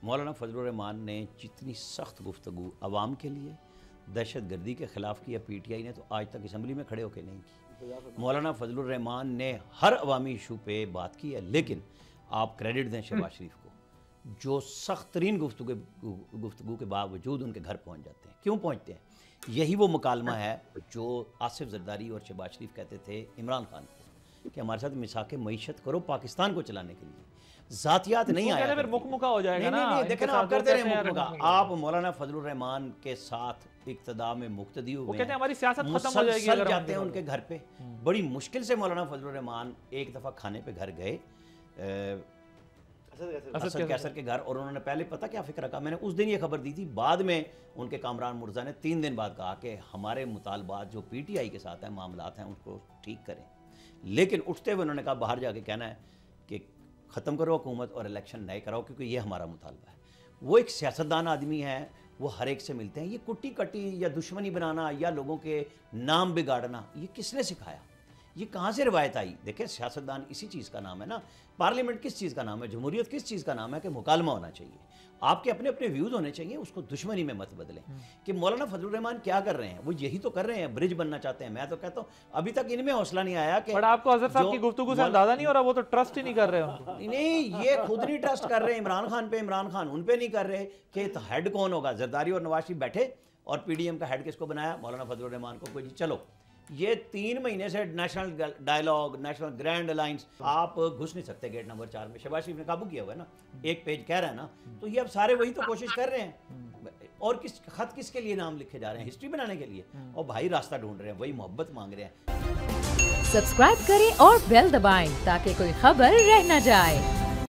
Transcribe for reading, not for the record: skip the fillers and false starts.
مولانا فضل الرحمان نے جتنی سخت گفتگو عوام کے لیے دہشت گردی کے خلاف کیا پی ٹی آئی نے تو آج تک اسمبلی میں کھڑے ہو کے نہیں کی۔ مولانا فضل الرحمان نے ہر عوامی ایشو پہ بات کی ہے، لیکن آپ کریڈٹ دیں شہباز شریف کو، جو سخت ترین گفتگو کے باوجود ان کے گھر پہنچ جاتے ہیں۔ کیوں پہنچتے ہیں؟ یہی وہ مکالمہ ہے جو آصف زرداری اور شہباز شریف کہتے تھے عمران خان کو کہ ہمارے ساتھ میثاق معیشت کرو پاکستان کو چلانے کے لیے، ذاتیات نہیں آیا۔ پھر مکمکا ہو جائے گا نا، دیکھیں نا آپ کرتے رہے مکمکا۔ آپ مولانا فضل الرحمان کے ساتھ اقتداء میں مقتدی ہوئے ہیں، کہتے ہیں ہماری سیاست ختم ہو جائے گی اگر جاتے ہیں ان کے گھر پہ۔ بڑی مشکل سے مولانا فضل الرحمان ایک دفعہ کھانے پہ گھر گئے اسد کیسر کے گھر، اور انہوں نے پہلے پتہ کیا فکر رکھا، میں نے اس دن یہ خبر دی تھی، بعد میں ان کے کامران مرزا نے 3 دن بعد کہا کہ ہمارے مطالبات جو پی ٹی آئی کے ساتھ ہیں، معاملات ہیں، ان کو ٹھیک کریں۔ لیکن اٹھتے ہوئے انہوں نے کہا باہر جا کے کہنا ہے کہ ختم کرو حکومت اور الیکشن نئے کراؤ، کیونکہ یہ ہمارا مطالبہ ہے۔ وہ ایک سیاستدان آدمی ہے، وہ ہر ایک سے ملتے ہیں۔ یہ کٹی کٹی یا دشمنی بنانا یا لوگوں کے نام بگاڑنا، یہ کس نے سکھایا؟ یہ کہاں سے روایت آئی؟ دیکھیں سیاستدان اسی چیز کا نام ہے نا، پارلیمنٹ کس چیز کا نام ہے، جمہوریت کس چیز کا نام ہے کہ مکالمہ ہونا چاہیے، آپ کے اپنے اپنے ویوز ہونے چاہیے، اس کو دشمنی میں مت بدلیں۔ کہ مولانا فضل الرحمان کیا کر رہے ہیں؟ وہ یہی تو کر رہے ہیں، برج بننا چاہتے ہیں۔ میں تو کہتا ہوں ابھی تک ان میں حوصلہ نہیں آیا کہ بٹ آپ کو اظہر صاحب کی گفتگو سے اندازہ نہیں ہو رہا وہ تو ٹرسٹ ہی نہیں کر رہے ان کو؟ نہیں، یہ خود نہیں ٹرسٹ کر رہے عمران خان پہ، عمران خان ان پہ نہیں کر رہے کہ ہیڈ کون ہوگا۔ زرداری اور نواز شریف بیٹھے اور پی ڈی ایم کا ہیڈ کس کو بنایا؟ مولانا فضل الرحمان کو۔ کوئی چلو یہ 3 مہینے سے national dialogue, national grand alliance, آپ گھس نہیں سکتے گیٹ نمبر 4 میں۔ شہباز شریف نے قابو کیا ہوا ہے نا، ایک پیج کہہ رہا ہے نا، تو یہ اب سارے وہی تو کوشش کر رہے ہیں۔ اور خط کس کے لیے نام لکھے جا رہے ہیں؟ ہسٹری بنانے کے لیے، اور بھائی راستہ ڈھونڈ رہے ہیں، وہی محبت مانگ رہے ہیں۔ سبسکرائب کریں اور بیل دبائیں تاکہ کوئی خبر رہ نہ جائے۔